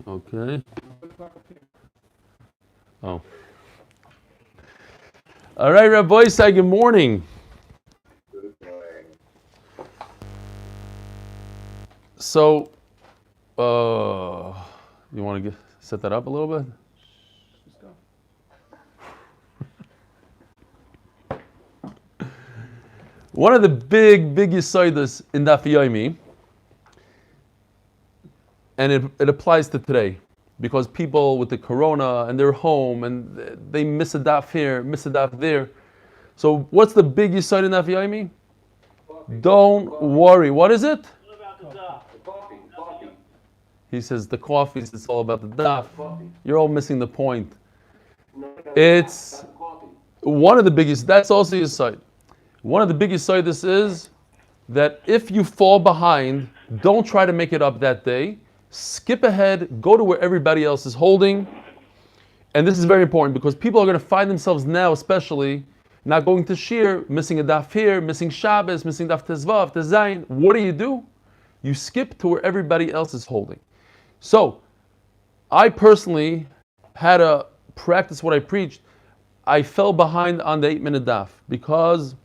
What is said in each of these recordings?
Okay. Oh. All right, Rabbi Isai, good morning. So, you want to set that up a little bit? One of the big yisodos in Daf Yomi, and it applies to today, because people with the corona and they're home and they miss a daf here, miss a daf there. So what's the big yisod in Daf Yomi? Don't worry. What is it? He says the coffees, it's all about the daf. You're all missing the point. It's one of the biggest, that's also yisod. One of the biggest this is that if you fall behind, don't try to make it up that day. Skip ahead, go to where everybody else is holding. And this is very important because people are going to find themselves now, especially, not going to shir, missing a daf here, missing Shabbos, missing daf tezvav, tezayin. What do? You skip to where everybody else is holding. So, I personally had to practice what I preached. I fell behind on the 8-minute daf because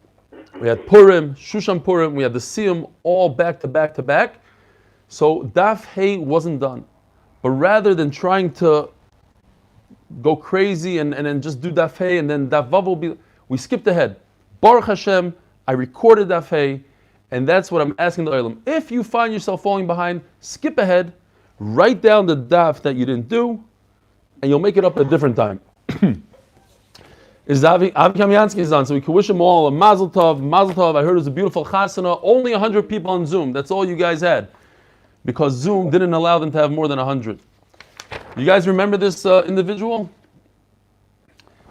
we had Purim, Shushan Purim, we had the Siyum all back to back to back. So Daf Hey wasn't done. But rather than trying to go crazy and then just do Daf Hey and then Daf Vav will be, we skipped ahead. Baruch Hashem, I recorded Daf Hey, and that's what I'm asking the Olam. If you find yourself falling behind, skip ahead, write down the Daf that you didn't do, and you'll make it up at a different time. Is Avi Kamyansky is on, so we can wish them all a Mazel Tov. Mazel Tov. I heard it was a beautiful chasana. Only 100 people on Zoom. That's all you guys had, because Zoom didn't allow them to have more than 100. You guys remember this individual?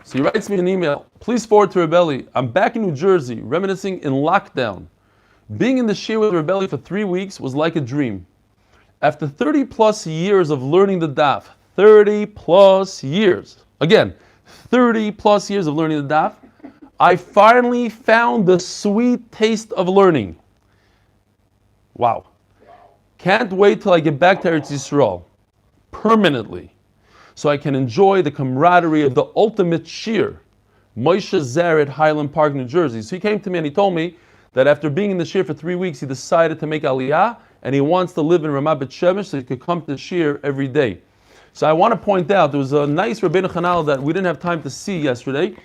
So he writes me an email. Please forward to Rebelli. I'm back in New Jersey, reminiscing in lockdown. Being in the shir with Rebelli for 3 weeks was like a dream. After 30 plus years of learning the daf, 30 plus years. Again, 30 plus years of learning the daf, I finally found the sweet taste of learning. Wow. Can't wait till I get back to Eretz Yisrael permanently, so I can enjoy the camaraderie of the ultimate shir, Moshe Zaret, Highland Park, New Jersey. So he came to me and he told me that after being in the shir for 3 weeks, he decided to make aliyah and he wants to live in Ramat Bet Shemesh so he could come to the shir every day. So I want to point out, there was a nice Rabbeinu Chanal that we didn't have time to see yesterday.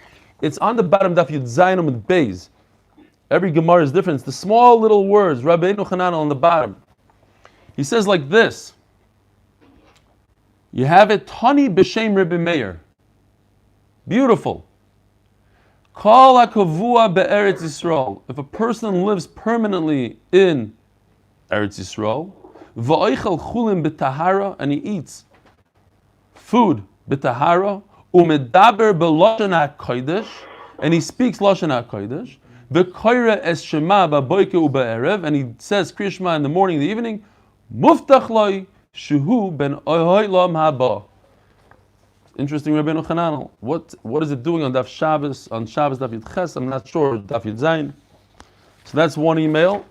It's on the bottom, Daf Yud Zayin with Beis. Every Gemara is different. It's the small little words, Rabbeinu Chanal on the bottom. He says like this. You have it, Tani B'Shem Rebbe Meir. Beautiful. Kol HaKavua Be'eretz Yisrael. If a person lives permanently in Eretz Yisrael, V'oichel Chulin B'Tahara, and he eats food b'tahara, umedaber b'lashon hakodesh, and he speaks lashon hakodesh, v'koyre es shema b'boike u'ba'erev, and he says Kriya Shema in the morning and the evening, muftach loi shehu ben olam haba. Interesting, Rabbeinu Chananel. What is it doing on Daf Shabbos? On Shabbos Daf Yud Ches, I'm not sure. Daf Yud Zayin. So that's one email.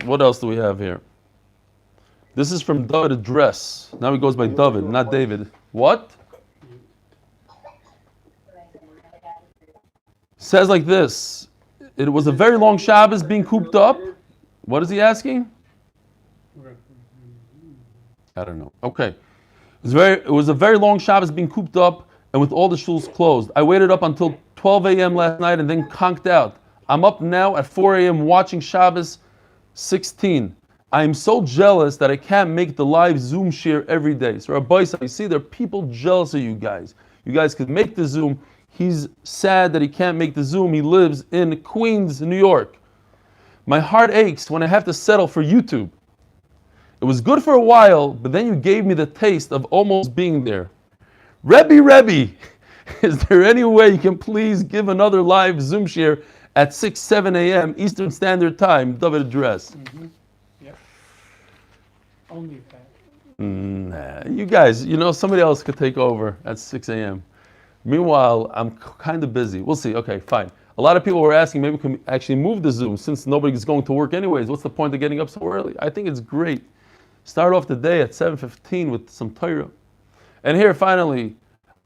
What else do we have here? This is from David Address. Now he goes by David, not David. What? Says like this. It was a very long Shabbos being cooped up. What is he asking? I don't know. Okay. It was a very long Shabbos being cooped up and with all the shuls closed. I waited up until 12 a.m. last night and then conked out. I'm up now at 4 a.m. watching Shabbos 16. I am so jealous that I can't make the live Zoom share every day. So Rabbi, you see, there are people jealous of you guys. You guys could make the Zoom. He's sad that he can't make the Zoom. He lives in Queens, New York. My heart aches when I have to settle for YouTube. It was good for a while, but then you gave me the taste of almost being there. Rebbe, is there any way you can please give another live Zoom share at 6, 7 a.m. Eastern Standard Time? David Address. Mm-hmm. Only that. Nah, you guys, somebody else could take over at 6 a.m. Meanwhile, I'm kind of busy. We'll see. Okay, fine. A lot of people were asking, maybe we can actually move the Zoom since nobody's going to work anyways. What's the point of getting up so early? I think it's great Start off the day at 7:15 with some Torah. And here, finally,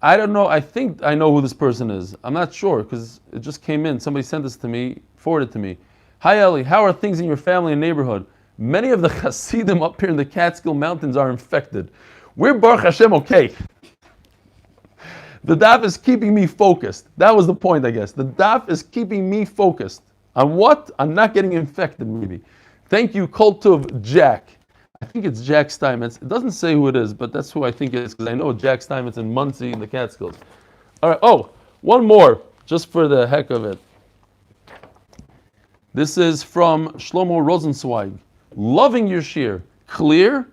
I don't know, I think I know who this person is. I'm not sure, because it just came in. Somebody sent this to me, forwarded it to me. Hi, Eli, how are things in your family and neighborhood? Many of the Hasidim up here in the Catskill Mountains are infected. We're Baruch Hashem okay. The daf is keeping me focused. That was the point, I guess. The daf is keeping me focused. On what? On not getting infected, maybe. Thank you, Kol Tov Jack. I think it's Jack Steinmetz. It doesn't say who it is, but that's who I think it is, because I know Jack Steinmetz in Muncie in the Catskills. All right. Oh, one more, just for the heck of it. This is from Shlomo Rosenzweig. Loving your shir, clear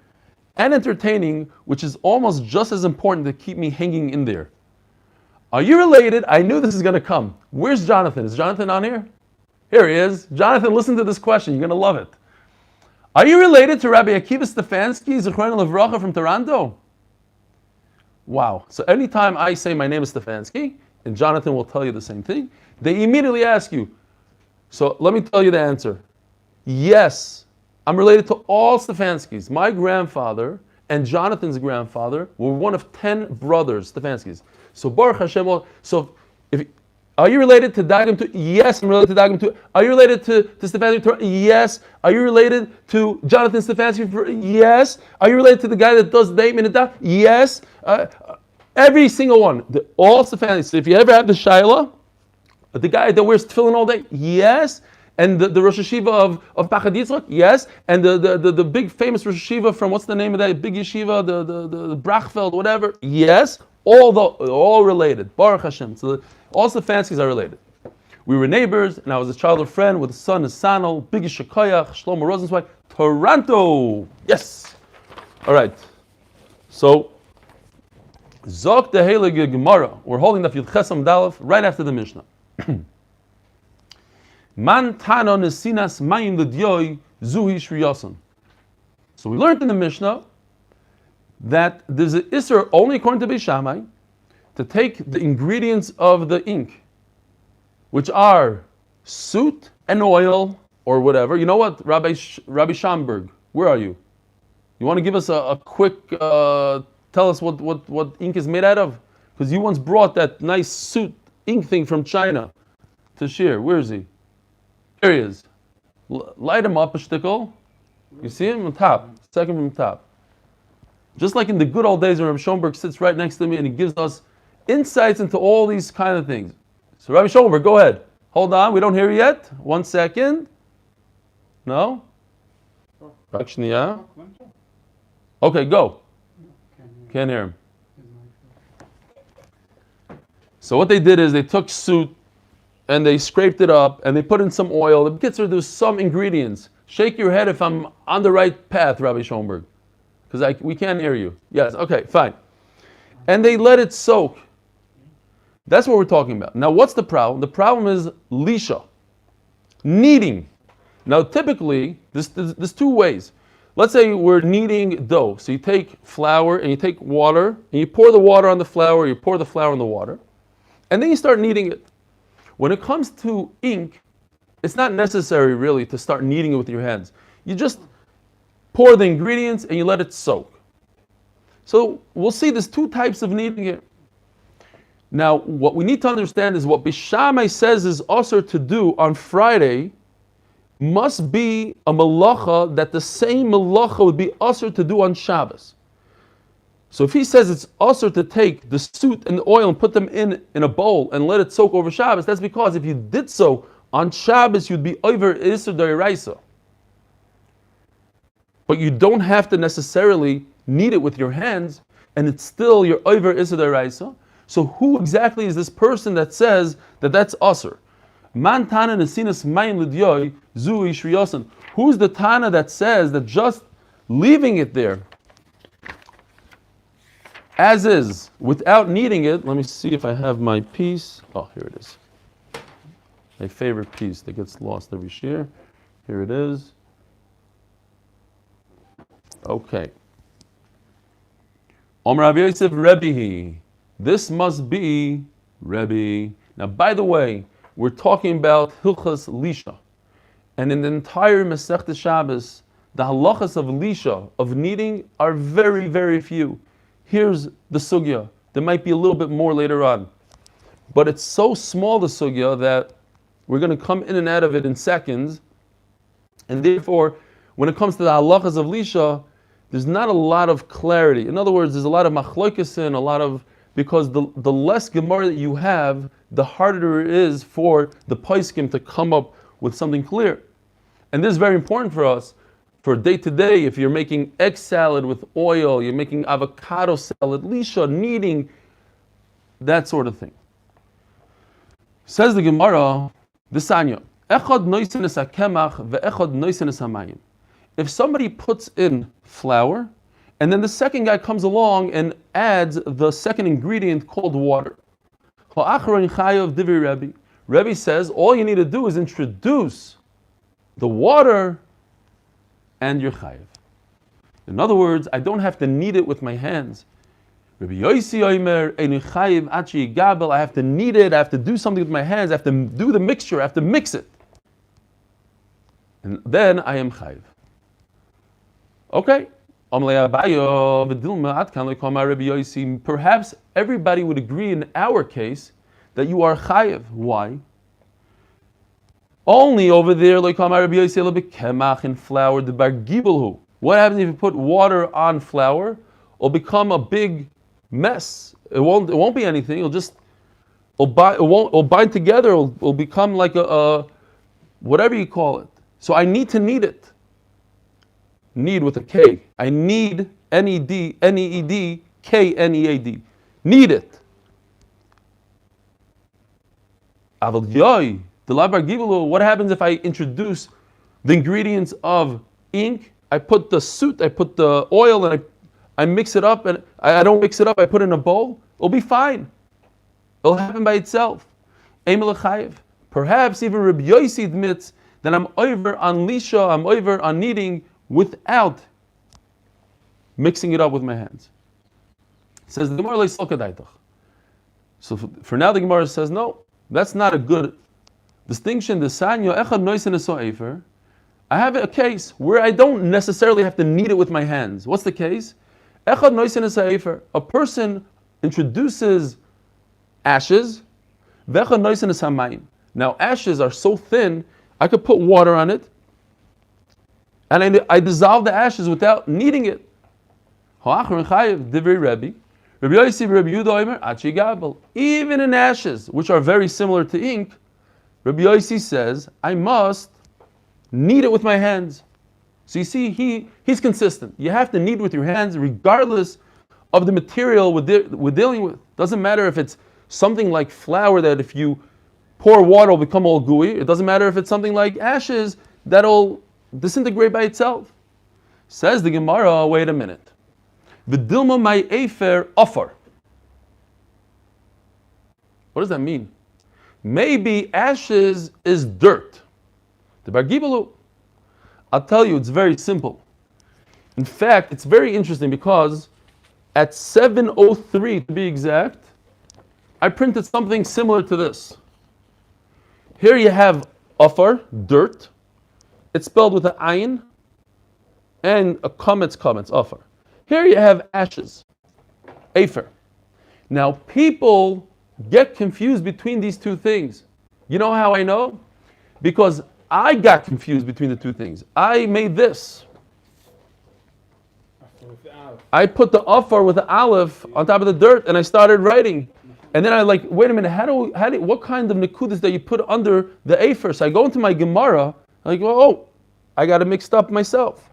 and entertaining, which is almost just as important to keep me hanging in there. Are you related? I knew this is going to come. Where's Jonathan? Is Jonathan on here? Here he is. Jonathan, listen to this question. You're going to love it. Are you related to Rabbi Akiva Stefansky, Zichron Levracha from Toronto? Wow. So anytime I say my name is Stefansky, and Jonathan will tell you the same thing, they immediately ask you. So let me tell you the answer. Yes, I'm related to all Stefanskys. My grandfather and Jonathan's grandfather were one of 10 brothers, Stefanskys. So Baruch Hashem, so if are you related to Dagim too? Yes, I'm related to Dagim too. Are you related to Stefansky? Yes. Are you related to Jonathan Stefansky? Yes. Are you related to the guy that does Dayim in the Daf? Yes. Every single one. All Stefansky. So if you ever have the Shaila, the guy that wears tefillin all day? Yes. And the Rosh Yeshiva of Pachad Yitzchak? Yes. And the big famous Rosh Yeshiva from, what's the name of that big yeshiva? The Brachfeld, whatever? Yes. All related. Baruch Hashem. So all Stefanskys are related. We were neighbors, and I was a childhood friend with the son Nisanel, Biggie Shekoyach, Shlomo Rosenzweig, Toronto. Yes. All right. So, Zok the Heilige Gemara. We're holding the Yud Chesam Dalef right after the Mishnah. Man Tano Nesinas Mayim L'Dyoy Zuhi Shriyasan. So we learned in the Mishnah that there's an Isser only according to Beis Shammai to take the ingredients of the ink, which are soot and oil or whatever. You know what, Rabbi Schamberg, where are you? You want to give us a quick, tell us what ink is made out of? Because you once brought that nice soot ink thing from China to share. Where is he? There he is. Light him up a shtickle. You see him on top, second from top. Just like in the good old days when Rabbi Schoenberg sits right next to me and he gives us insights into all these kind of things. So Rabbi Schoenberg, go ahead. Hold on, we don't hear you yet. 1 second. No? Actually, yeah. Okay, go. Can't hear him. So what they did is they took soot and they scraped it up and they put in some oil. The kids are there's some ingredients. Shake your head if I'm on the right path, Rabbi Schoenberg. Because we can't hear you. Yes, okay, fine. And they let it soak. That's what we're talking about. Now, what's the problem? The problem is lisha, kneading. Now, typically, there's two ways. Let's say we're kneading dough. So you take flour and you take water, and you pour the water on the flour, you pour the flour on the water, and then you start kneading it. When it comes to ink, it's not necessary really to start kneading it with your hands. You just pour the ingredients and you let it soak. So we'll see there's two types of kneading here. Now, what we need to understand is what Beis Shammai says is usher to do on Friday must be a malacha that the same malacha would be usher to do on Shabbos. So if he says it's usher to take the soot and the oil and put them in a bowl and let it soak over Shabbos, that's because if you did so on Shabbos, you'd be over Isser D'Oraisa. But you don't have to necessarily knead it with your hands, and it's still your over Isser D'Oraisa. So who exactly is this person that says that that's usher? Man Tana Nesinas Mayim L'Dyoy Zui Shriyasan. Who's the Tana that says that just leaving it there as is, without kneading it? Let me see if I have my piece. Oh, here it is. My favorite piece that gets lost every year. Here it is. Okay. Omer Rav Yosef Rebbe. This must be Rebbe. Now, by the way, we're talking about Hilchas Lisha. And in the entire Masechta Shabbos, the halachas of lisha, of kneading, are very, very few. Here's the sugya. There might be a little bit more later on. But it's so small, the sugya, that we're going to come in and out of it in seconds. And therefore, when it comes to the halachas of lisha, there's not a lot of clarity. In other words, there's a lot of machlokesin, because the less Gemara that you have, the harder it is for the poskim to come up with something clear. And this is very important for us. For day to day, if you're making egg salad with oil, you're making avocado salad, lisha, kneading, that sort of thing. Says the Gemara, the Sanya, echad noisenes hakemach ve'echad noisenes hamayim. If somebody puts in flour, and then the second guy comes along and adds the second ingredient called water. Rebbe says all you need to do is introduce the water and you're chayiv. In other words, I don't have to knead it with my hands. Rabbi Yossi Omer, I have to knead it, I have to do something with my hands, I have to do the mixture, I have to mix it. And then I am chayiv. Okay. Perhaps everybody would agree in our case that you are chayiv. Why? Only over there, in flour, the bar gibelhu. What happens if you put water on flour? It'll become a big mess. It won't be anything. It'll bind together. It'll become like a whatever you call it. So I need to knead it. Knead with a K. I need N-E-D, N-E-E-D, K-N-E-A-D. Knead it. What happens if I introduce the ingredients of ink? I put the soot, I put the oil, and I mix it up, and I don't mix it up, I put it in a bowl. It'll be fine. It'll happen by itself. Perhaps even Rabbi Yossi admits that I'm over on lisha, I'm over on kneading without mixing it up with my hands. It says the Gemara So for now the Gemara says no, that's not a good distinction. I have a case where I don't necessarily have to knead it with my hands. What's the case? A person introduces ashes. Now ashes are so thin, I could put water on it, and I dissolve the ashes without kneading it. Even in ashes, which are very similar to ink, Rabbi Yossi says, I must knead it with my hands. So you see, he's consistent. You have to knead with your hands regardless of the material we're dealing with. Doesn't matter if it's something like flour that if you pour water will become all gooey. It doesn't matter if it's something like ashes that'll disintegrate by itself. Says the Gemara, wait a minute. V'dilma my efer offer. What does that mean? Maybe ashes is dirt. The bar gibalu. I'll tell you, it's very simple. In fact, it's very interesting because at 7:03 to be exact, I printed something similar to this. Here you have offer, dirt. It's spelled with an ayin and a comments, offer. Here you have ashes, afer. Now people get confused between these two things. You know how I know? Because I got confused between the two things. I made this. I put the offer with the aleph on top of the dirt and I started writing. And then I like, wait a minute, what kind of nekudas that you put under the afer? So I go into my Gemara, I go, oh, I got it mixed up myself.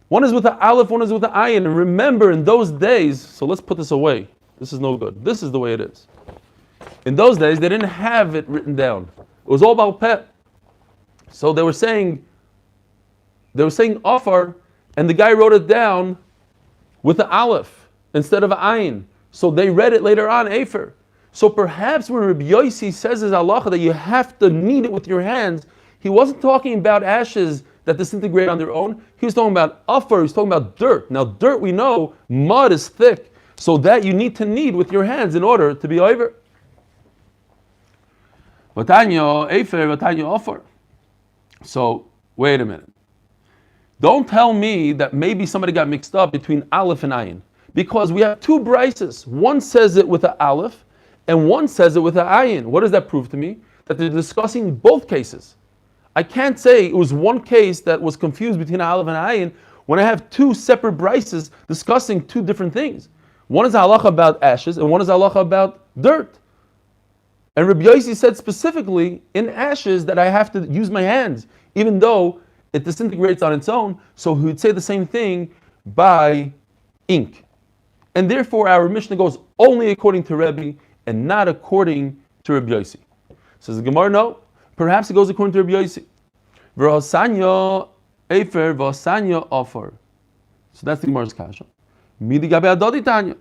One is with the aleph, one is with the ayin. And remember, in those days, so let's put this away. This is no good. This is the way it is. In those days, they didn't have it written down. It was all about pet. So they were saying offer, and the guy wrote it down with the aleph instead of ayin. So they read it later on, afer. So perhaps when Rabbi Yossi says his halacha that you have to knead it with your hands, he wasn't talking about ashes that disintegrate on their own. He was talking about offer, he was talking about dirt. Now dirt, we know, mud is thick, so that you need to knead with your hands in order to be over. Vatanyo, afer, vatanyo, offer. So, wait a minute. Don't tell me that maybe somebody got mixed up between Aleph and Ayin. Because we have two brises. One says it with an Aleph, and one says it with an Ayin. What does that prove to me? That they're discussing both cases. I can't say it was one case that was confused between Aleph and Ayin when I have two separate brises discussing two different things. One is halacha about ashes, and one is halacha about dirt. And Rabbi Yossi said specifically in ashes that I have to use my hands, even though it disintegrates on its own. So he would say the same thing by ink. And therefore our Mishnah goes only according to Rebbe and not according to Rabbi Yossi. Says the Gemara, no. Perhaps it goes according to Rabbi Yossi. V'hasanya efer v'hasanya offer. So that's the Gemara's kasha. Midi gabe adodi tanya.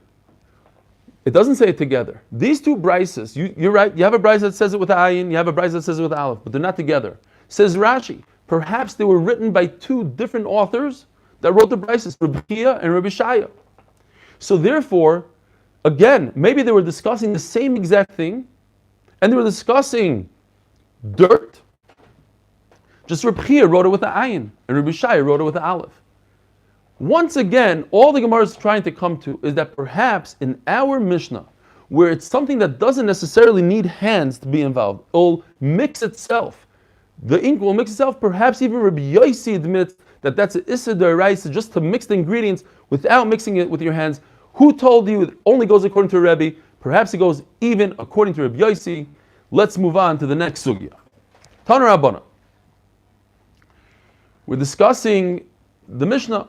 It doesn't say it together. These two brises, you're right, you have a brise that says it with ayin, you have a brise that says it with aleph, but they're not together. Says Rashi, perhaps they were written by two different authors that wrote the brises, Rabbi Chia and Rabbi Shaya. So therefore, again, maybe they were discussing the same exact thing, and they were discussing dirt. Just Rabbi Chia wrote it with the ayin, and Rabbi Shaya wrote it with the aleph. Once again, all the Gemara is trying to come to is that perhaps in our Mishnah, where it's something that doesn't necessarily need hands to be involved, it'll mix itself. The ink will mix itself. Perhaps even Rabbi Yossi admits that that's an Issa d'Oraisa, just to mix the ingredients without mixing it with your hands. Who told you it only goes according to Rebbe? Perhaps it goes even according to Rabbi Yossi. Let's move on to the next sugya. Tana Rabbana. We're discussing the Mishnah.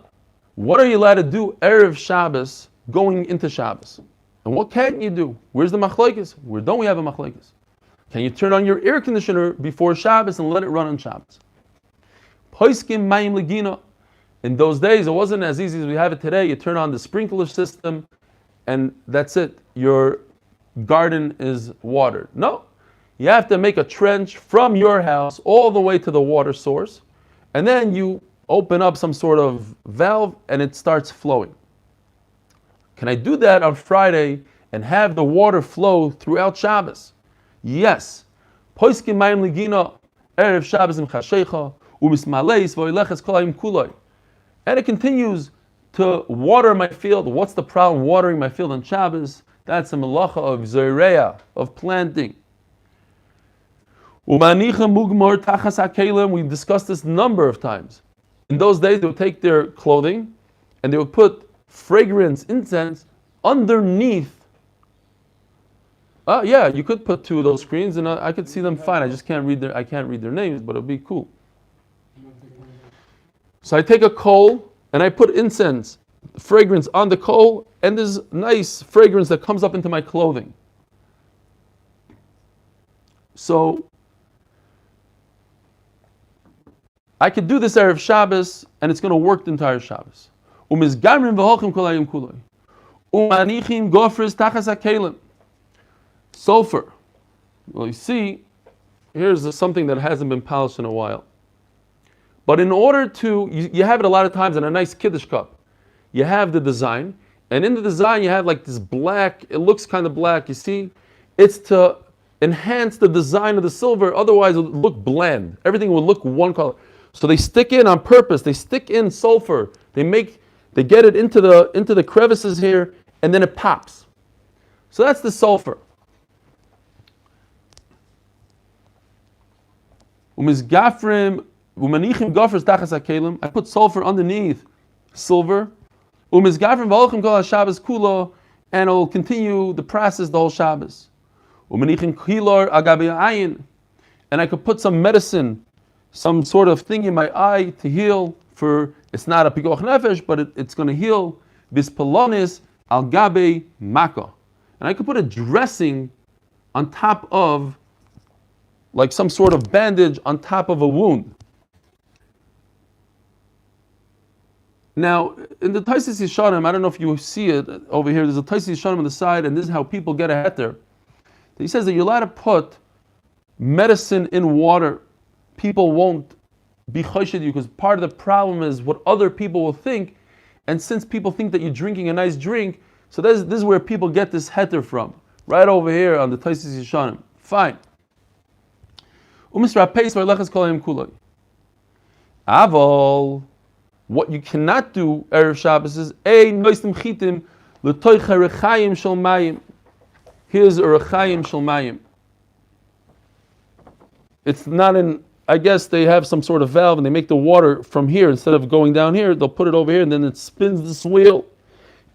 What are you allowed to do Erev Shabbos going into Shabbos? And what can't you do? Where's the machlokes? Where don't we have a machlokes? Can you turn on your air conditioner before Shabbos and let it run on Shabbos? Poiskim mayim legina. In those days, it wasn't as easy as we have it today. You turn on the sprinkler system and that's it. Your garden is watered. No. You have to make a trench from your house all the way to the water source, and then you open up some sort of valve and it starts flowing. Can I do that on Friday and have the water flow throughout Shabbos? Yes. Poiskim mayim legina erev Shabbos im chashecha u'mismaleis v'oileches kol hayim kuloi. And it continues to water my field. What's the problem watering my field on Shabbos? That's a melacha of zoreya, of planting. Umanicha mugmor tachas hakelim. We discussed this a number of times. In those days, they would take their clothing and they would put fragrance, incense, underneath. Yeah, you could put two of those screens, and I could see them fine. I just can't read their names, but it'll be cool. So I take a coal and I put incense, fragrance on the coal, and there's nice fragrance that comes up into my clothing. So I could do this Erev Shabbos, and it's going to work the entire Shabbos. Umizgamrim v'holchim kol hayom kuloi. Umanichim gofres tachas hakelim. Sulfur. Well, you see, here's something that hasn't been polished in a while. But in order to, you have it a lot of times in a nice Kiddush cup. You have the design, and in the design you have like this black, it looks kind of black, you see? It's to enhance the design of the silver, otherwise it would look bland. Everything would look one color. So they stick in on purpose. They stick in sulfur. They get it into the crevices here, and then it pops. So that's the sulfur. Umizgafrim umanichim gofers tachas hakelim. I put sulfur underneath silver. Umizgafrim v'holchim kol haShabbos kulo, and it will continue the process the whole Shabbos. Umanichim kilor agabi ayin, and I could put some medicine, some sort of thing in my eye to heal. For it's not a pikuach nefesh, but it's going to heal. Bispalonis al gabe maka, and I could put a dressing on top of, like some sort of bandage on top of a wound. Now, in the Taisis Yishanim, I don't know if you see it over here. There's a Taisis Yishanim on the side, and this is how people get a heter. He says that you're allowed to put medicine in water. People won't be choshed you, because part of the problem is what other people will think. And since people think that you're drinking a nice drink, so this is where people get this heter from. Right over here on the Taisis Yishanim. Fine. Aval, What you cannot do Erev Shabbos is noistim chitim l'toich harechayim shel mayim. Here's a rechayim shel mayim. It's not in. I guess they have some sort of valve and they make the water from here instead of going down here. They'll put it over here and then it spins this wheel,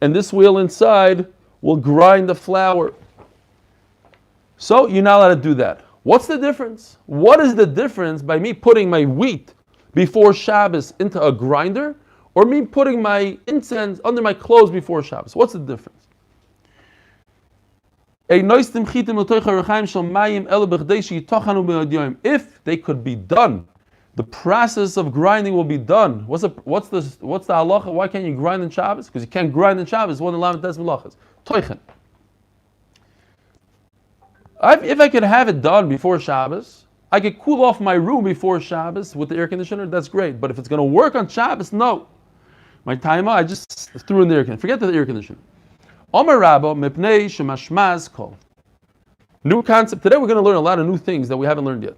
and this wheel inside will grind the flour. So you're not allowed to do that. What's the difference? What is the difference by me putting my wheat before Shabbos into a grinder, or me putting my incense under my clothes before Shabbos? What's the difference? If they could be done, the process of grinding will be done. What's the halacha? Why can't you grind in Shabbos? Because you can't grind in Shabbos. One of the lamed melachas. Toichen. If I could have it done before Shabbos, I could cool off my room before Shabbos with the air conditioner. That's great. But if it's going to work on Shabbos, no. My timer, I just threw in the air conditioner. Forget the air conditioner. Omer Rabba mipnei shemashmaz kol. New concept. Today we're going to learn a lot of new things that we haven't learned yet.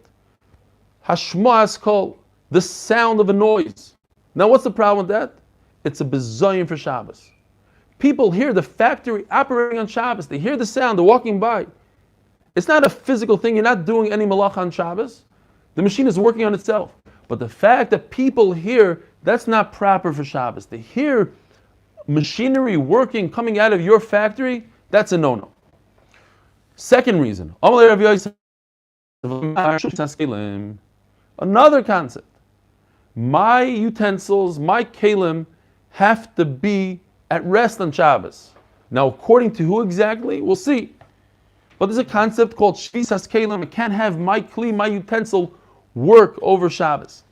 Hashmaz kol, the sound of a noise. Now what's the problem with that? It's a bizayon for Shabbos. People hear the factory operating on Shabbos. They hear the sound. They're walking by. It's not a physical thing. You're not doing any malach on Shabbos. The machine is working on itself. But the fact that people hear, that's not proper for Shabbos. They hear machinery working, coming out of your factory, that's a no-no. Second reason. Another concept. My utensils, my kalim, have to be at rest on Shabbos. Now, according to who exactly, we'll see. But there's a concept called shvisas kalim. I can't have my kli, my utensil, work over Shabbos.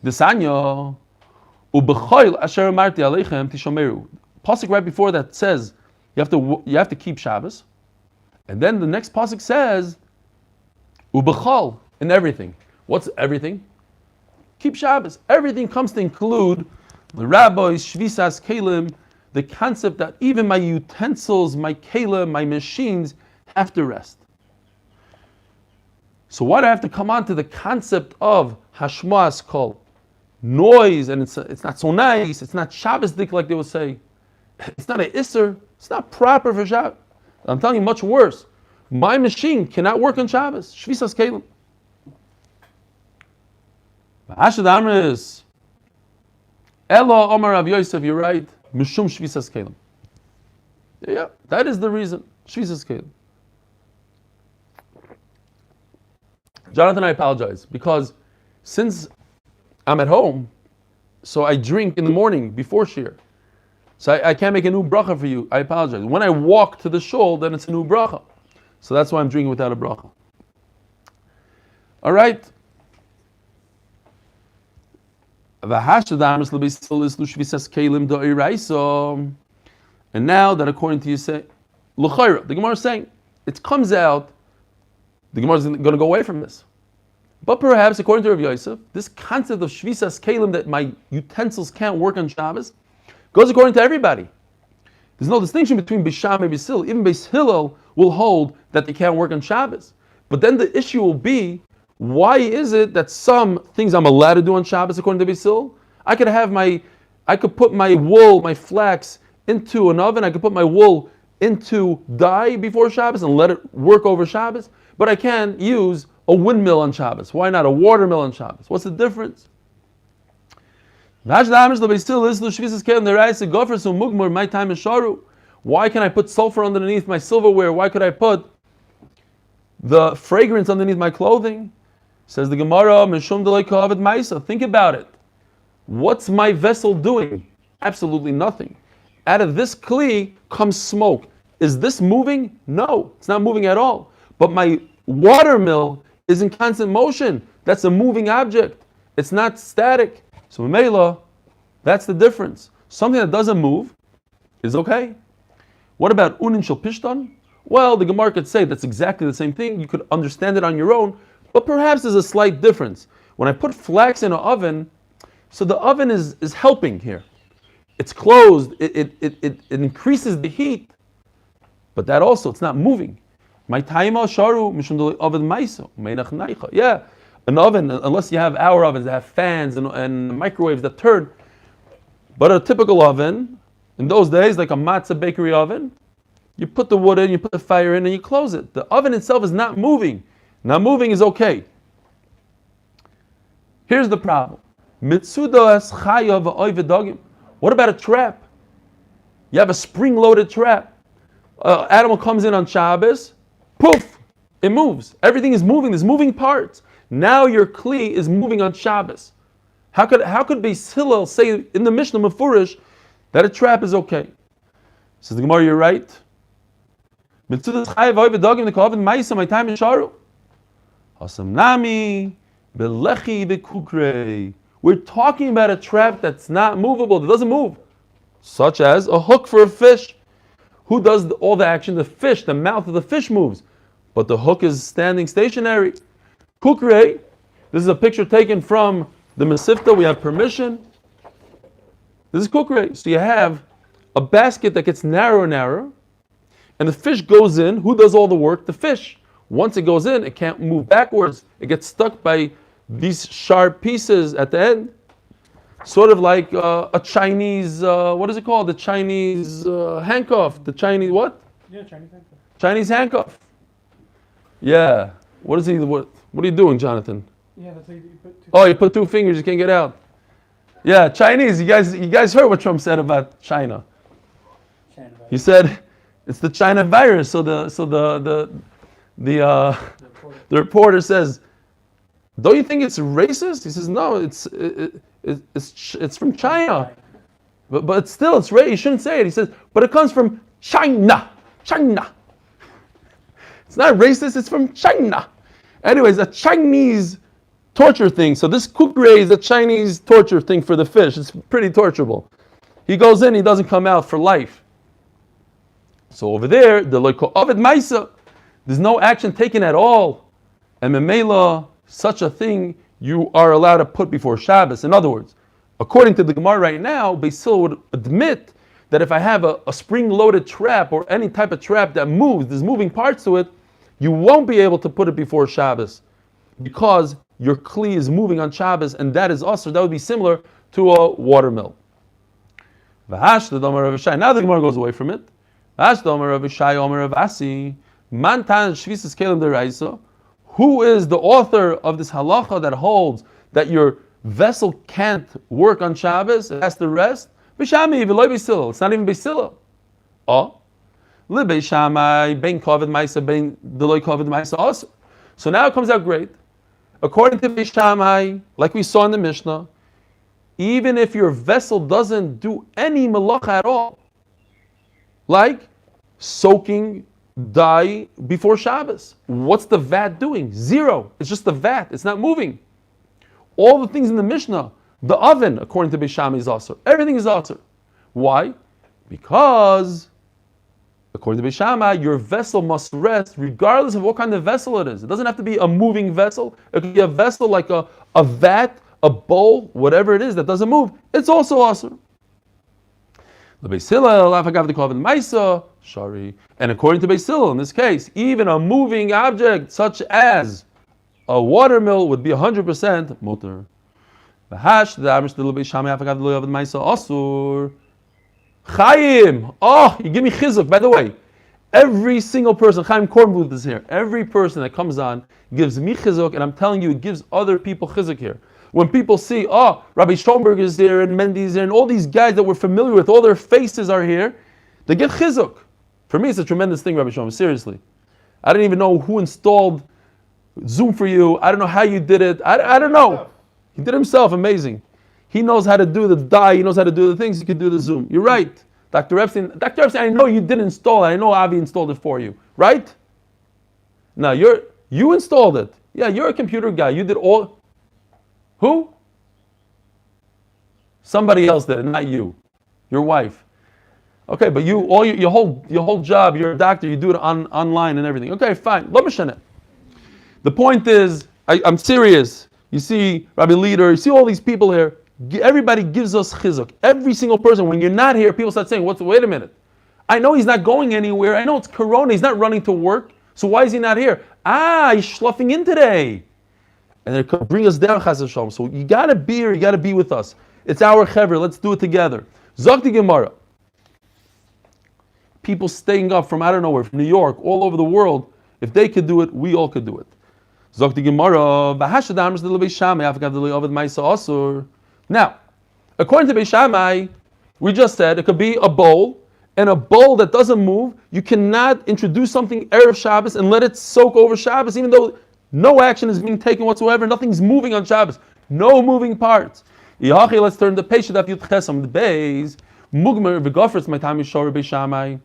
Desanyo. Ubechoil asher amarti aleichem tishomeru. Pasuk right before that says you have to keep Shabbos, and then the next pasuk says ubechol in everything. What's everything? Keep Shabbos. Everything comes to include the rabbis, shvisas kelim, the concept that even my utensils, my kelim, my machines have to rest. So why do I have to come on to the concept of hashmas kol? Noise, and it's not so nice, it's not Shabbos-dik like they would say. It's not an Isser, it's not proper for Shabbos. I'm telling you much worse. My machine cannot work on Shabbos. Shvisas Kelim. Hashad Amris. Elo Omar Rav Yosef, you're right. Mishum Shvisas Kelim. Yeah, that is the reason. Shvisas Kelim. Jonathan, I apologize, because since I'm at home, so I drink in the morning before Shir. So I can't make a new bracha for you. I apologize. When I walk to the shul, then it's a new bracha. So that's why I'm drinking without a bracha. All right. And now that according to you say, the Gemara is saying, it comes out, the Gemara is going to go away from this. But perhaps, according to Rav Yosef, this concept of shvisas kelim, that my utensils can't work on Shabbos, goes according to everybody. There's no distinction between Bisham and Bisil. Even Beis Hillel will hold that they can't work on Shabbos. But then the issue will be, why is it that some things I'm allowed to do on Shabbos according to Bisil? I could put my wool, my flax, into an oven. I could put my wool into dye before Shabbos and let it work over Shabbos. But I can't use a windmill on Shabbos. Why not a watermill on Shabbos? What's the difference? Why can I put sulfur underneath my silverware? Why could I put the fragrance underneath my clothing? Says the Gemara, think about it. What's my vessel doing? Absolutely nothing. Out of this kli comes smoke. Is this moving? No, it's not moving at all. But my watermill is in constant motion. That's a moving object. It's not static. So Mela, that's the difference. Something that doesn't move is okay. What about unin shel pishton? Well, the Gemara could say that's exactly the same thing. You could understand it on your own, but perhaps there's a slight difference. When I put flax in an oven, so the oven is helping here. It's closed. It increases the heat, but that also, it's not moving. My taima sharu mishum oven maiso meinach naicha. Yeah, an oven, unless you have our ovens that have fans and microwaves that turn, But a typical oven, in those days, like a matzah bakery oven, you put the wood in, you put the fire in, and you close it. The oven itself is not moving. Not moving is okay. Here's the problem. What about a trap? You have a spring-loaded trap. Animal comes in on Shabbos, poof, it moves. Everything is moving. There's moving parts. Now your kli is moving on Shabbos. How could Beis Hillel say in the Mishnah Mefurish that a trap is okay? Says the Gemara, you're right. We're talking about a trap that's not movable, that doesn't move. Such as a hook for a fish. Who does all the action? The fish, the mouth of the fish moves. But the hook is standing stationary. Kukrei, this is a picture taken from the Mesifta, we have permission. This is kukrei. So you have a basket that gets narrower and narrower, and the fish goes in. Who does all the work? The fish. Once it goes in, it can't move backwards. It gets stuck by these sharp pieces at the end. Sort of like a Chinese, what is it called? The Chinese handcuff. The Chinese what? Yeah, Chinese handcuff. Chinese handcuff. Yeah. What are you doing, Jonathan? Yeah, that's how you put two. Oh, you put two fingers, you can't get out. Yeah, Chinese. You guys heard what Trump said about China. He said it's the China virus. So the reporter says, "Don't you think it's racist?" He says, "No, it's from China." But still, it's racist. You shouldn't say it. He says, "But it comes from China. China. It's not racist. It's from China." Anyways, a Chinese torture thing. So this kukrei is a Chinese torture thing for the fish. It's pretty torturable. He goes in, he doesn't come out for life. So over there, the loiko avid maisa, there's no action taken at all. And memela, such a thing you are allowed to put before Shabbos. In other words, according to the Gemara right now, Beis Hillel would admit that if I have a spring-loaded trap or any type of trap that moves, there's moving parts to it, you won't be able to put it before Shabbos because your kli is moving on Shabbos, and that is also, that would be similar to a watermill. Now the Gemara goes away from it. Who is the author of this halacha that holds that your vessel can't work on Shabbos, it has to rest? It's not even Beis Hillel. Oh. So now it comes out great. According to Beis Shammai, like we saw in the Mishnah, even if your vessel doesn't do any malacha at all, like soaking dye before Shabbos, what's the vat doing? Zero. It's just the vat. It's not moving. All the things in the Mishnah, the oven, according to Beis Shammai, is also. Everything is also. Why? Because according to Beis Shammai, your vessel must rest regardless of what kind of vessel it is. It doesn't have to be a moving vessel. It could be a vessel like a vat, a bowl, whatever it is that doesn't move. It's also awesome. And according to Beis Hillel, in this case, even a moving object such as a watermill would be 100% mutar. Chaim! Oh, you give me chizuk. By the way, every single person, Chaim Kornbluth is here. Every person that comes on gives me chizuk, and I'm telling you, it gives other people chizuk here. When people see, oh, Rabbi Stromberg is there, and Mendy is there, and all these guys that we're familiar with, all their faces are here, they get chizuk. For me, it's a tremendous thing, Rabbi Stromberg, seriously. I don't even know who installed Zoom for you. I don't know how you did it. I don't know. He did it himself, amazing. He knows how to do the dye. He knows how to do the things. He can do the Zoom. You're right. Dr. Epstein, I know you didn't install it. I know Avi installed it for you. Right? No, you installed it. Yeah, you're a computer guy. You did all. Who? Somebody else did, not you. Your wife. Okay, but your whole job, you're a doctor, you do it online and everything. Okay, fine. The point is, I'm serious. You see Rabbi Leader, you see all these people here. Everybody gives us chizuk. Every single person. When you're not here, people start saying, wait a minute. I know he's not going anywhere. I know it's Corona. He's not running to work. So why is he not here? He's schluffing in today. And it could bring us down, chas v'shalom. So you got to be here. You got to be with us. It's our chevra. Let's do it together. Zakti Gemara. People staying up from I don't know where, from New York, all over the world. If they could do it, we all could do it. Zakti Gemara. Now, according to Beis Shammai, we just said it could be a bowl, and a bowl that doesn't move. You cannot introduce something Erev Shabbos and let it soak over Shabbos, even though no action is being taken whatsoever. Nothing's moving on Shabbos. No moving parts. Let's turn to Pesha Daf Yud Chesam the Beis. Mugmer v'gofretz my time Yishor Beis Shammai.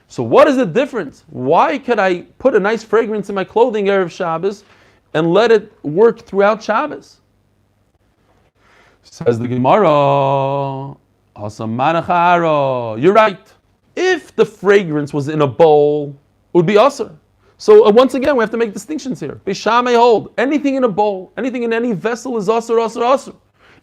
So what is the difference? Why could I put a nice fragrance in my clothing Erev Shabbos and let it work throughout Shabbos? Says the Gemara. You're right. If the fragrance was in a bowl, it would be asur. So once again, we have to make distinctions here. Beis Shammai hold anything in a bowl, anything in any vessel is asur, asur, asur.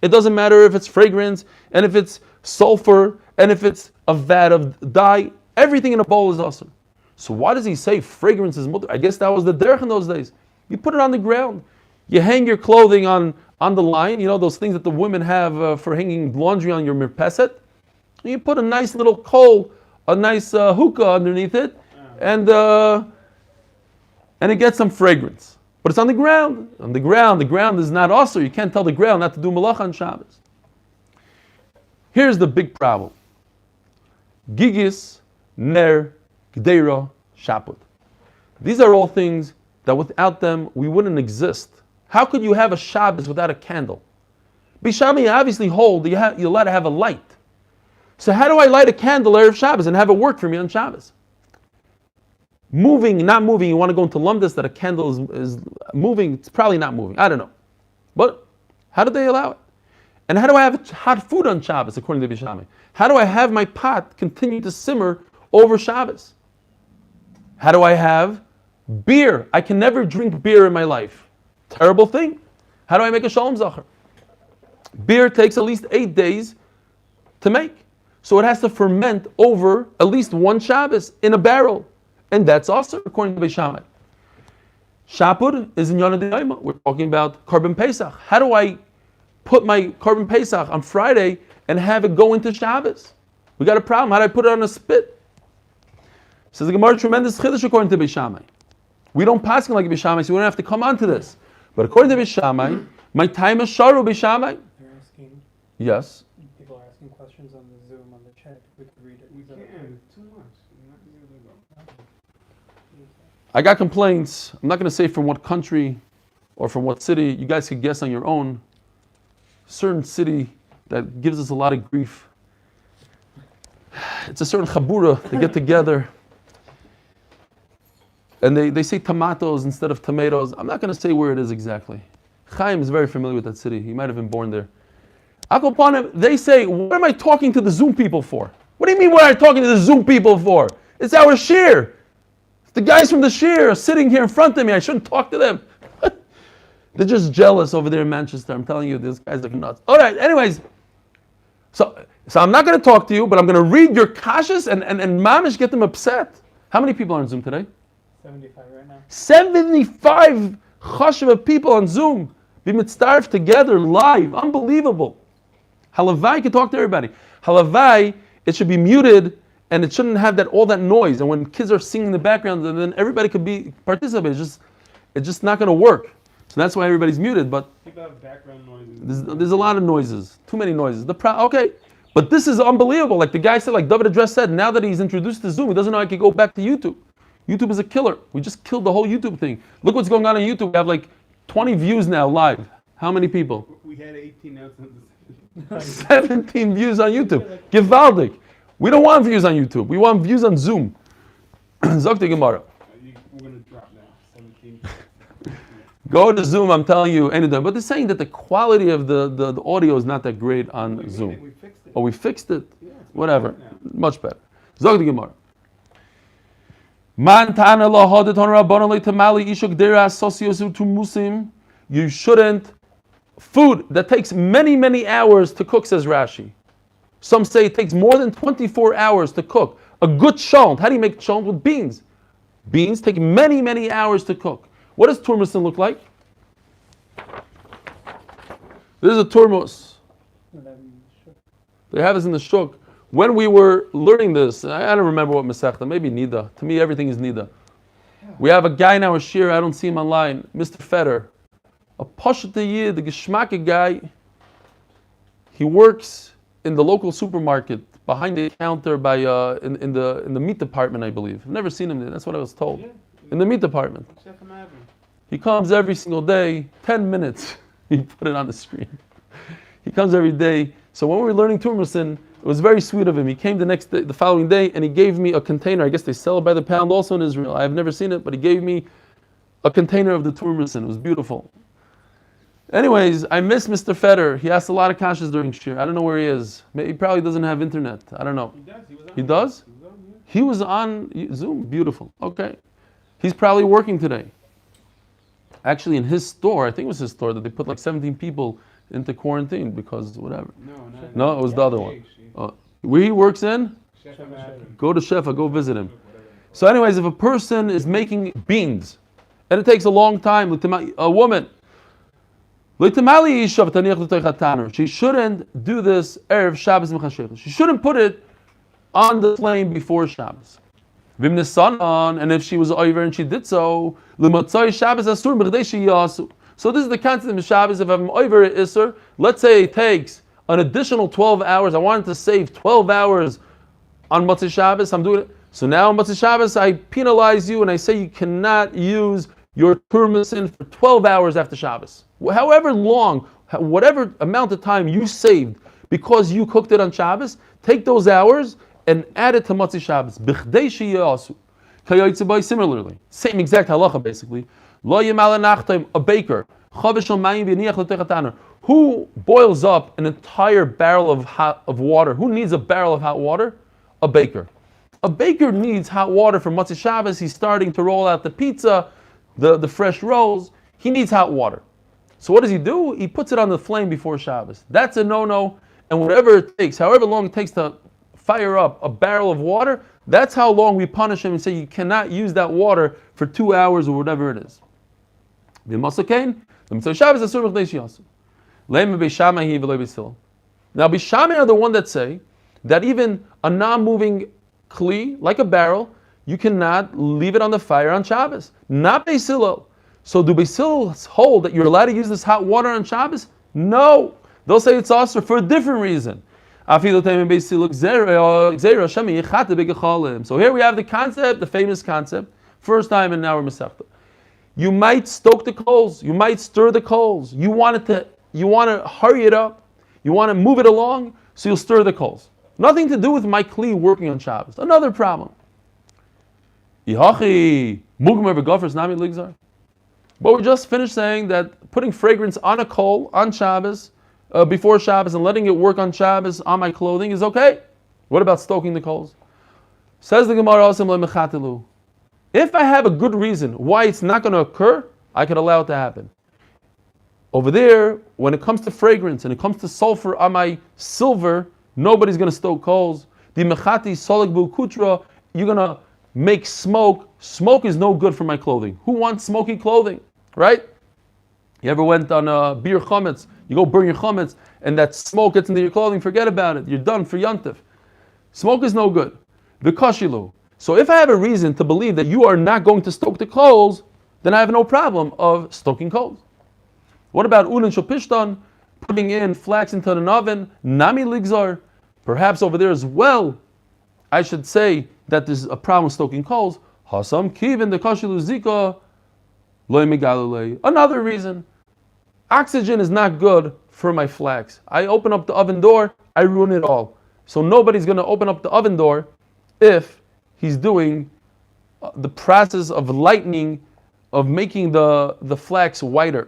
It doesn't matter if it's fragrance and if it's sulfur and if it's a vat of dye. Everything in a bowl is asur. So why does he say fragrance is mutter? I guess that was the derech in those days. You put it on the ground. You hang your clothing on the line. You know those things that the women have for hanging laundry on your mirpeset. You put a nice little coal, a nice hookah underneath it, and it gets some fragrance. But it's on the ground. On the ground is not asur. You can't tell the ground not to do malacha on Shabbos. Here's the big problem. Gigis, ner, gdeira, shaput. These are all things that without them we wouldn't exist. How could you have a Shabbos without a candle? Beis Shammai obviously hold you're allowed to have a light. So how do I light a candle Erev Shabbos and have it work for me on Shabbos? Moving, not moving. You want to go into lumdus that a candle is moving. It's probably not moving. I don't know. But how do they allow it? And how do I have hot food on Shabbos according to Beis Shammai? How do I have my pot continue to simmer over Shabbos? How do I have beer? I can never drink beer in my life. Terrible thing. How do I make a shalom zacher? Beer takes at least 8 days to make. So it has to ferment over at least one Shabbos in a barrel. And that's also according to Beis Shammai. Shapur is in Yonah D'Yoma. We're talking about Korban Pesach. How do I put my Korban Pesach on Friday and have it go into Shabbos? We got a problem. How do I put it on a spit? Says the Gemara, tremendous chiddush according to Beis Shammai. We don't pass like Beis Shammai, so we don't have to come on to this. But according to Beis Shammai, my time is sharu Beis Shammai. They're asking. Yes. People are asking questions on the Zoom, on the chat. We could read it. We can't. It's too much. We're not gonna be able to go. I got complaints. I'm not going to say from what country or from what city. You guys could guess on your own. Certain city that gives us a lot of grief. It's a certain chabura. They get together and they say tomatoes instead of tomatoes. I'm not going to say where it is exactly. Chaim is very familiar with that city. He might have been born there. Akopanim, they say, what am I talking to the Zoom people for? What do you mean what am I talking to the Zoom people for? It's our shir. The guys from the shir are sitting here in front of me. I shouldn't talk to them. They're just jealous over there in Manchester. I'm telling you, these guys are nuts. All right, anyways. So I'm not going to talk to you, but I'm going to read your kashas and mamish get them upset. How many people are on Zoom today? 75 right now. 75 chashuva people on Zoom. We mitzdarf together live. Unbelievable. Halavai can talk to everybody. Halavai, it should be muted and it shouldn't have all that noise. And when kids are singing in the background, then everybody could participate. It's just not going to work. So that's why everybody's muted. But People have background noises. there's a lot of noises. Too many noises. Okay. But this is unbelievable. Like the guy said, like David Address said, now that he's introduced to Zoom, he doesn't know I could go back to YouTube. YouTube is a killer. We just killed the whole YouTube thing. Look what's going on YouTube. We have like 20 views now live. How many people? We had 18 now since 17 views on YouTube. Givaldik. We don't want views on YouTube. We want views on Zoom. Zokti Gemara. we're going to drop now. 17. Go to Zoom, I'm telling you, anytime. But they're saying that the quality of the audio is not that great on Zoom. We fixed it. Oh, we fixed it? Yeah, it's Whatever. better now. Much better. Zokti Gemara. Man tana lo hodet on rabbanon le tamali ishuk dera associated to musim. You shouldn't. Food that takes many, many hours to cook, says Rashi. Some say it takes more than 24 hours to cook. A good cholent. How do you make cholent? With beans. Beans take many, many hours to cook. What does turmusin look like? This is a turmus. They have this in the shuk. When we were learning this, I don't remember what Masechta, maybe Nida. To me, everything is Nida. We have a guy in our shir, I don't see him online, Mr. Feder. A Pashta Yid, the Geschmacke guy. He works in the local supermarket, behind the counter by in the meat department, I believe. I've never seen him there, that's what I was told. Yeah. In the meat department. Chef Imagine. He comes every single day, 10 minutes. He put it on the screen. He comes every day. So when we were learning Turmusin, it was very sweet of him. He came the following day, and he gave me a container. I guess they sell it by the pound also in Israel. I have never seen it, but he gave me a container of the Turmusin. It was beautiful. Anyways, I miss Mr. Feder. He asked a lot of kashas during shir. I don't know where he is. He probably doesn't have internet. I don't know. He does. He was on Zoom. Beautiful. Okay. He's probably working today. Actually, in his store, I think it was his store, that they put like 17 people into quarantine because whatever. No, it was the other one. Where he works in? Chef Imagine. Go to Shefa, go visit him. So anyways, if a person is making beans, and it takes a long time, a woman, she shouldn't do this Erev Shabbos Mechashech. She shouldn't put it on the flame before Shabbos. And if she was over and she did so, so this is the concept of Shabbos. If I'm over at Isser, let's say it takes an additional 12 hours. I wanted to save 12 hours on Motzei Shabbos. I'm doing it. So now on Motzei Shabbos, I penalize you and I say you cannot use your Turmusin for 12 hours after Shabbos. However long, whatever amount of time you saved because you cooked it on Shabbos, take those hours and add it to Motzei Shabbos. Similarly, same exact halacha basically. A baker who boils up an entire barrel of water. Who needs a barrel of hot water? A baker. A baker needs hot water for Motzei Shabbos. He's starting to roll out the pizza, the fresh rolls. He needs hot water. So what does he do? He puts it on the flame before Shabbos. That's a no-no. And whatever it takes, however long it takes to fire up a barrel of water, that's how long we punish him and say you cannot use that water for 2 hours or whatever it is. Now Bishamai are the one that say that even a non-moving kli, like a barrel, you cannot leave it on the fire on Shabbos. Not Beis Hillel. So do Beis Hillel hold that you're allowed to use this hot water on Shabbos? No. They'll say it's also for a different reason. So here we have the concept, the famous concept, first time in our Masechta. You might stoke the coals, you might stir the coals. You want to hurry it up, you want to move it along, so you'll stir the coals. Nothing to do with my kli working on Shabbos. Another problem. But we just finished saying that putting fragrance on a coal on Shabbos, before Shabbos, and letting it work on Shabbos on my clothing is okay. What about stoking the coals? Says the Gemara, if I have a good reason why it's not going to occur, I could allow it to happen. Over there, when it comes to fragrance and it comes to sulfur on my silver, nobody's going to stoke coals. The mechati solik bu kutra, you're going to make smoke. Smoke is no good for my clothing. Who wants smoky clothing, right? You ever went on a beer chametz? You go burn your chametz, and that smoke gets into your clothing. Forget about it. You're done for yontif. Smoke is no good. V'kashilu. So if I have a reason to believe that you are not going to stoke the coals, then I have no problem of stoking coals. What about unin shopishtan, putting in flax into an oven? Nami ligzar. Perhaps over there as well, I should say that there's a problem with stoking coals. Hasam kivin the kashilu zika loy megalule. Another reason. Oxygen is not good for my flax. I open up the oven door, I ruin it all. So nobody's going to open up the oven door if he's doing the process of lightening, of making the flax whiter.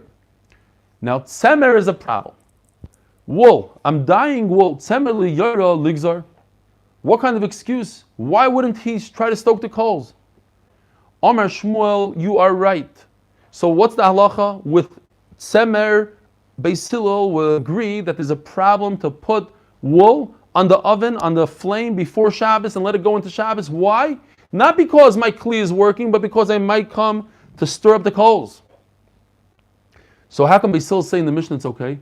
Now, tzemer is a problem. Wool. I'm dyeing wool. Tzemer li yora ligzar. What kind of excuse? Why wouldn't he try to stoke the coals? Omar Shmuel, you are right. So what's the halacha with tzemer? Beis Hillel will agree that there's a problem to put wool on the oven, on the flame before Shabbos and let it go into Shabbos. Why? Not because my kli is working, but because I might come to stir up the coals. So how come Beis Hillel say in the Mishnah it's okay?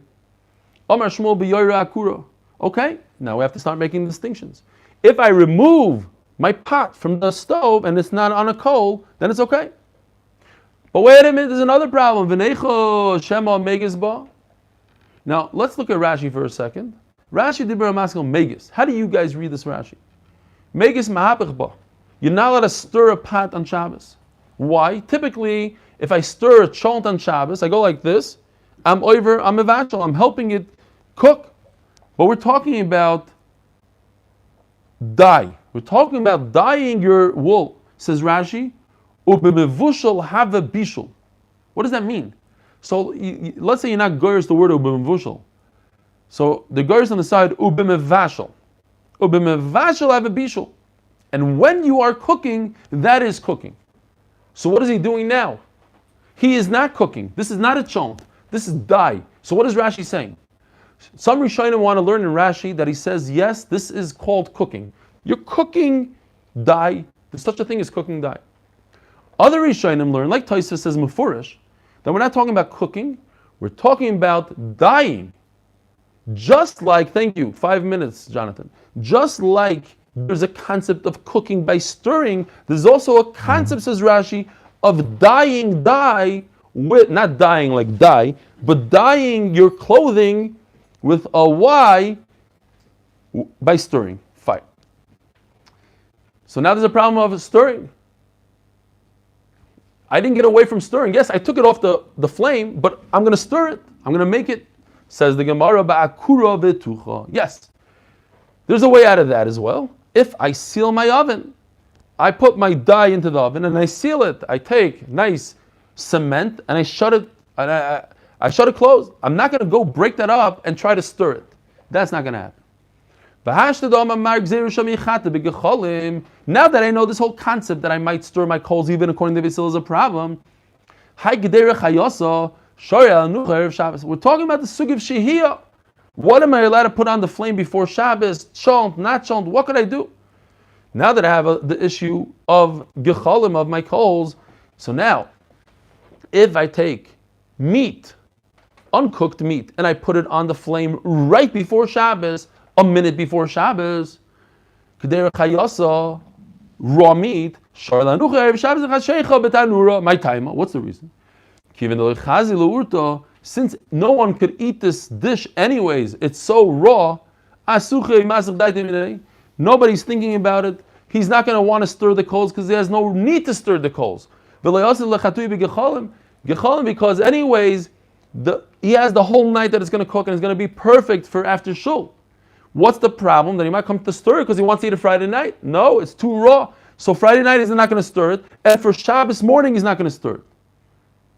Omar Shmuel b'yoyra akura. Okay, Now we have to start making distinctions. If I remove my pot from the stove and it's not on a coal, then it's okay. But wait a minute, there's another problem. V'neicho shema megas ba. Now let's look at Rashi for a second. Rashi dibra maskal megas. How do you guys read this Rashi? Megas mahapich ba. You're not allowed to stir a pot on Shabbos. Why? Typically, if I stir a chont on Shabbos, I go like this. I'm mevashal. I'm helping it cook. But we're talking about dye. We're talking about dyeing your wool. Says Rashi, ubemevushal have a bishul. What does that mean? So let's say you're not goyers the word ubemevushal. So the goyers on the side ubemevashal. Ubemevashal have a bishul. And when you are cooking, that is cooking. So what is he doing now? He is not cooking. This is not a chont. This is dye. So what is Rashi saying? Some Rishonim want to learn in Rashi that he says, yes, this is called cooking. You're cooking dye. There's such a thing as cooking dye. Other Rishonim learn, like Tosfos says Mefurish, that we're not talking about cooking. We're talking about dyeing. Just like, thank you, 5 minutes, Jonathan. Just like there's a concept of cooking by stirring, there's also a concept, says Rashi, of dyeing dye, with, not dyeing like dye, but dyeing your clothing with a Y by stirring. Fine. So now there's a problem of stirring. I didn't get away from stirring. Yes, I took it off the flame, but I'm going to stir it. I'm going to make it. Says the Gemara, ba'akura v'tucha. Yes, there's a way out of that as well. If I seal my oven, I put my dye into the oven and I seal it. I take nice cement and I shut it. I shut it closed. I'm not going to go break that up and try to stir it. That's not going to happen. Now that I know this whole concept that I might stir my coals even according to Basil is a problem, we're talking about the sug of shehiyah. What am I allowed to put on the flame before Shabbos? Chont, not chont, what could I do? Now that I have the issue of gecholim, of my coals, so now, if I take meat, uncooked meat, and I put it on the flame right before Shabbos, a minute before Shabbos, raw meat, my time, what's the reason? Since no one could eat this dish anyways, it's so raw, nobody's thinking about it. He's not going to want to stir the coals because he has no need to stir the coals. Because anyways, he has the whole night that it's going to cook and it's going to be perfect for after shul. What's the problem? That he might come to stir it because he wants to eat it Friday night? No, it's too raw. So Friday night he's not going to stir it, and for Shabbos morning he's not going to stir it.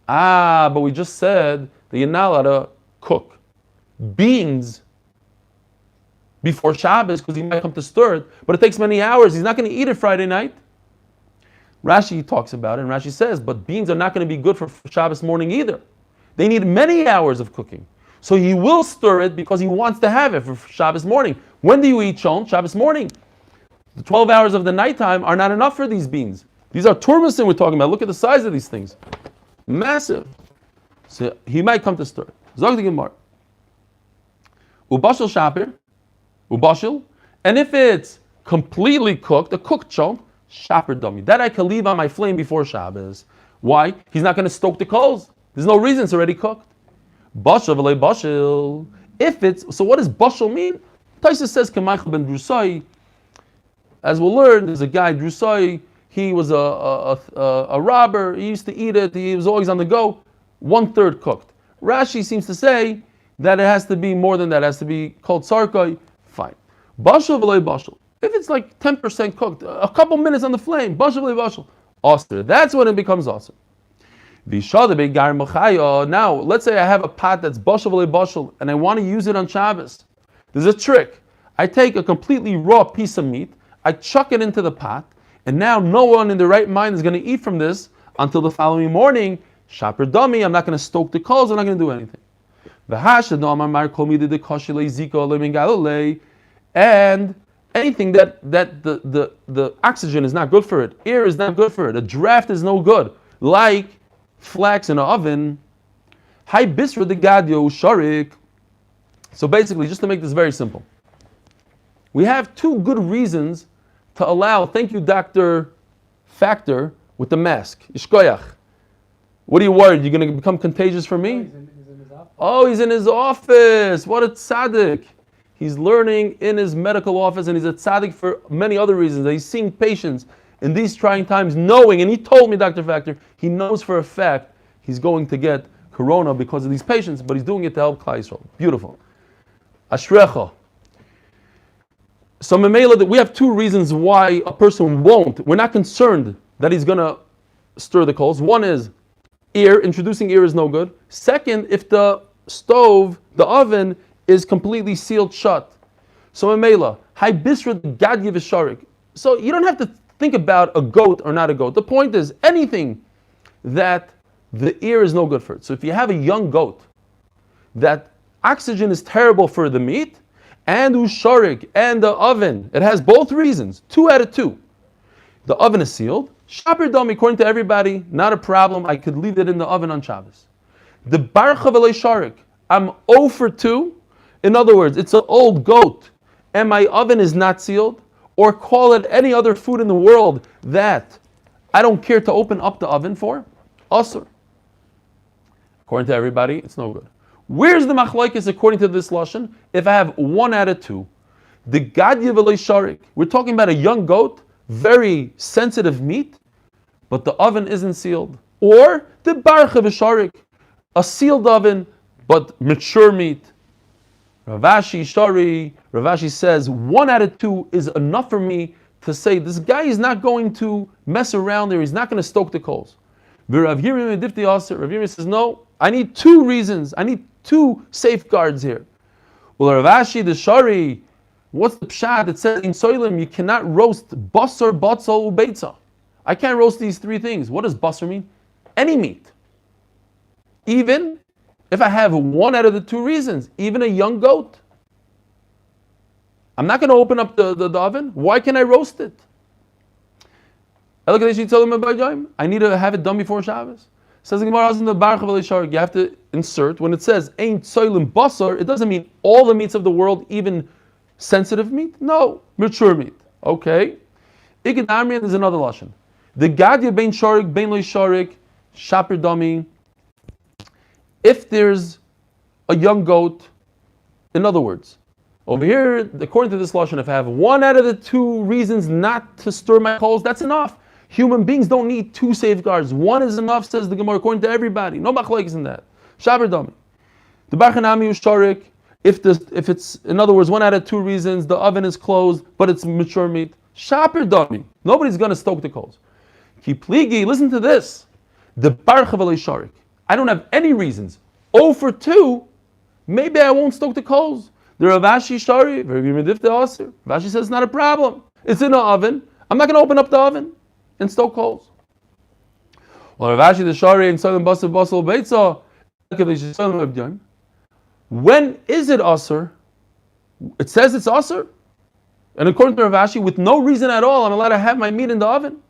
But we just said that you're not allowed to cook beans before Shabbos because he might come to stir it, but it takes many hours. He's not going to eat it Friday night. Rashi talks about it, and Rashi says, but beans are not going to be good for Shabbos morning either. They need many hours of cooking. So he will stir it because he wants to have it for Shabbos morning. When do you eat chont? Shabbos morning. The 12 hours of the nighttime are not enough for these beans. These are turmosin we're talking about. Look at the size of these things. Massive. So he might come to stir it. Zog the Gemara. Ubashil shapir. Ubashil. And if it's completely cooked, a cooked chont, shapir dummy. That I can leave on my flame before Shabbos. Why? He's not going to stoke the coals. There's no reason, it's already cooked. Bashil v'lei bashil. If it's, so what does bashil mean? Tosfos says, K'maychel ben Drusai. As we'll learn, there's a guy, Drusai, he was a robber, he used to eat it, he was always on the go, 1/3 cooked. Rashi seems to say that it has to be more than that, it has to be called sarkai, fine. Bashal v'lei bashal. If it's like 10% cooked, a couple minutes on the flame, bashal v'lei bashal, osir. That's when it becomes osir. Now, let's say I have a pot that's bashal v'lei bashal, and I want to use it on Shabbos. There's a trick. I take a completely raw piece of meat, I chuck it into the pot, and now no one in their right mind is going to eat from this until the following morning. Shaper dummy, I'm not going to stoke the coals, I'm not going to do anything. And anything that the oxygen is not good for it, air is not good for it, a draft is no good, like flax in an oven. So basically, just to make this very simple, We have two good reasons to allow, thank you, Dr. Factor, with the mask. Ishkoyach. What are you worried? You're going to become contagious for me? He's in his office. Oh, he's in his office. What a tzaddik. He's learning in his medical office, and he's a tzaddik for many other reasons. He's seeing patients in these trying times, knowing, and he told me, Dr. Factor, he knows for a fact he's going to get corona because of these patients, but he's doing it to help Klal Yisrael. Beautiful. Ashrecha. So Memela, that we have two reasons why a person won't. We're not concerned that he's going to stir the coals. One is ear. Introducing ear is no good. Second, if the stove, the oven, is completely sealed shut. So Memela, Hai Bisra Gadya Visharik. So you don't have to think about a goat or not a goat. The point is, anything that the ear is no good for it. So if you have a young goat, that oxygen is terrible for the meat, and usharik, and the oven, it has both reasons, 2 out of 2. The oven is sealed. Shaper dami, according to everybody, not a problem. I could leave it in the oven on Shabbos. The barcha v'lei sharik, I'm 0 for 2. In other words, it's an old goat, and my oven is not sealed. Or call it any other food in the world that I don't care to open up the oven for. Asur. According to everybody, it's no good. Where's the machlokes according to this lashon? If I have 1 out of 2, the gadya v'lei sharik, we're talking about a young goat, very sensitive meat, but the oven isn't sealed. Or the barcha v'sharik, a sealed oven, but mature meat. Ravashi says 1 out of 2 is enough for me to say this guy is not going to mess around there. He's not going to stoke the coals. Rav Yirmiyah says no. I need 2 reasons. I need 2 safeguards here. Well, Ravashi the Shari, what's the pshat? It says in Soilim you cannot roast basar, batzal, ubeitza. I can't roast these 3 things. What does basar mean? Any meat. Even if I have 1 out of the 2 reasons, even a young goat. I'm not going to open up the oven. Why can't I roast it? I need to have it done before Shabbos. Says the Gemara, you have to insert, when it says, ain't soilim basar, it doesn't mean all the meats of the world, even sensitive meat. No, mature meat. Okay. Ikid Amrian is another lashon. The gadya bein sharik, bein loy sharik, shaper dami. If there's a young goat, in other words, over here, according to this lashon, if I have 1 out of the 2 reasons not to stir my coals, that's enough. Human beings don't need 2 safeguards. 1 is enough, says the Gemara, according to everybody. No machlokes in that. Shaber dami. The barchanami usharik. If it's, in other words, 1 out of 2 reasons, the oven is closed, but it's mature meat. Shaper dami. Nobody's going to stoke the coals. Kipligi, listen to this. The barcha v'lei sharik. I don't have any reasons. 0 for 2, maybe I won't stoke the coals. The Ravashi Shari, Ravashi says it's not a problem. It's in the oven. I'm not going to open up the oven and stoke coals. Well, Ravashi the Shari and Salim Basel Basel Beitza. When is it asur? It says it's asur. And according to Ravashi, with no reason at all, I'm allowed to have my meat in the oven.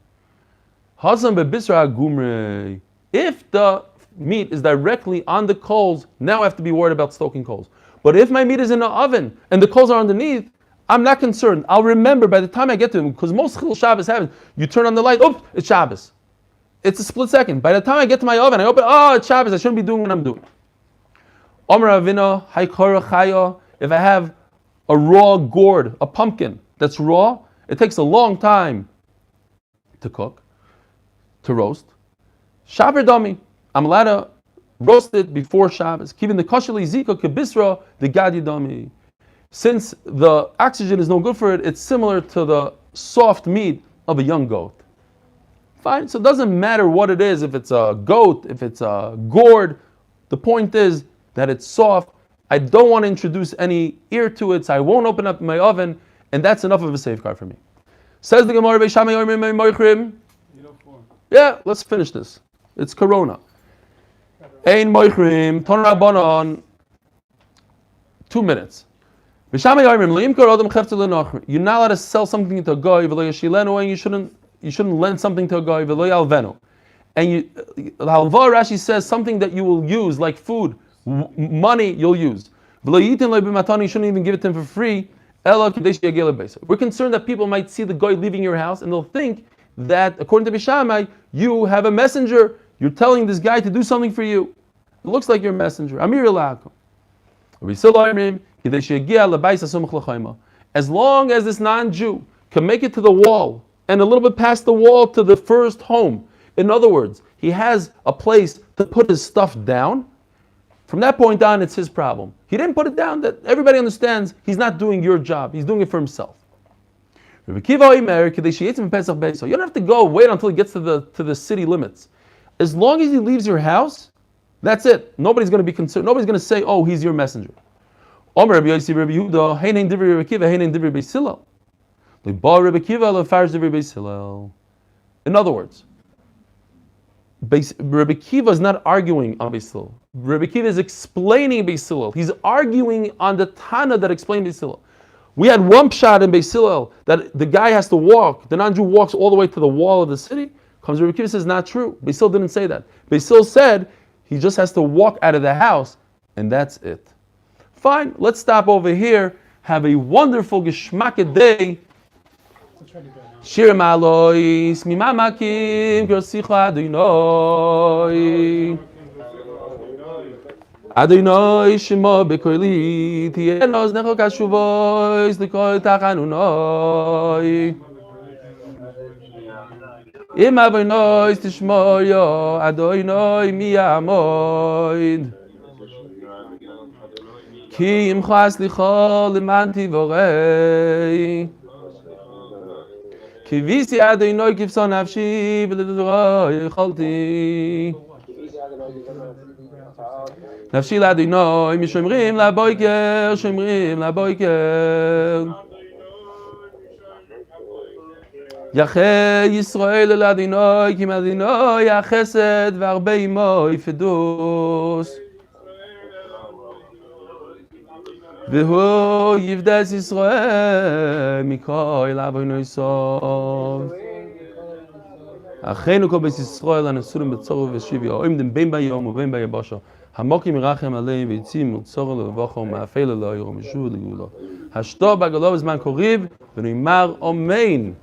If the meat is directly on the coals, now I have to be worried about stoking coals. But if my meat is in the oven and the coals are underneath, I'm not concerned. I'll remember by the time I get to them, because most Chil Shabbos happens, you turn on the light, oh, it's Shabbos. It's a split second. By the time I get to my oven, I open, oh, it's Shabbos, I shouldn't be doing what I'm doing. If I have a raw gourd, a pumpkin that's raw, it takes a long time to cook, to roast. Shaber dami, I'm allowed to roast it before Shabbos. Keeping the kashali zika kebisra, the gadi dami. Since the oxygen is no good for it, it's similar to the soft meat of a young goat. Fine, so it doesn't matter what it is, if it's a goat, if it's a gourd. The point is that it's soft. I don't want to introduce any ear to it, so I won't open up my oven, and that's enough of a safeguard for me. Says the Gemara, yeah, let's finish this. It's Corona. Ein moichrim, ton rabbanon. 2 minutes. You're not allowed to sell something to a guy, and you shouldn't lend something to a guy. And Rashi says something that you will use, like food, money you'll use. You shouldn't even give it to him for free. Ela kadesh yagel beisa. We're concerned that people might see the guy leaving your house and they'll think that, according to Bishamai, you have a messenger. You're telling this guy to do something for you. It looks like you're a messenger. Amir Elakum. As long as this non-Jew can make it to the wall and a little bit past the wall to the first home, in other words, he has a place to put his stuff down, from that point on, it's his problem. He didn't put it down. That everybody understands he's not doing your job. He's doing it for himself. You don't have to go wait until he gets to the city limits. As long as he leaves your house, that's it. Nobody's going to be concerned. Nobody's going to say, "Oh, he's your messenger." In other words, Rabbi Kiva is not arguing on Beis Hillel. Rabbi Kiva is explaining Beis Hillel. He's arguing on the Tana that explained Beis Hillel. We had one pshat in Beis Hillel that the guy has to walk. The non-Jew walks all the way to the wall of the city. Comes Rabbi Kiva says not true. Beis Hillel didn't say that. Beis Hillel said he just has to walk out of the house, and that's it. Fine. Let's stop over here. Have a wonderful geschmacked day. Shir ma'alois mimamakim grosicha Adonai Adonai shemo bekoili tienos necho kashuvois likol tachanunoi im avonois tishmoyo Adonai miyamoid ki im chas lichol liman tivorei Kivisi Adonai kivson nafshi v'ledoroi yicholti Nafshi l'Adonai mishomrim l'boiker shomrim l'boiker Yachei Yisrael l'Adonai kim Adonai hachesed v'arbei imo yifedus V'hu yivdes Yisrael mikol avono yisov Achenu kol beis Yisrael anesurim b'tzorah v'shivya oim dem ben bayom u'ben bayabasha Hamokim irachem aleim v'yitzim u'tzorah le'vachom ma'afel le'ayom yishuv le'gula Hashto b'agalo b'zman koriv v'neimar Amen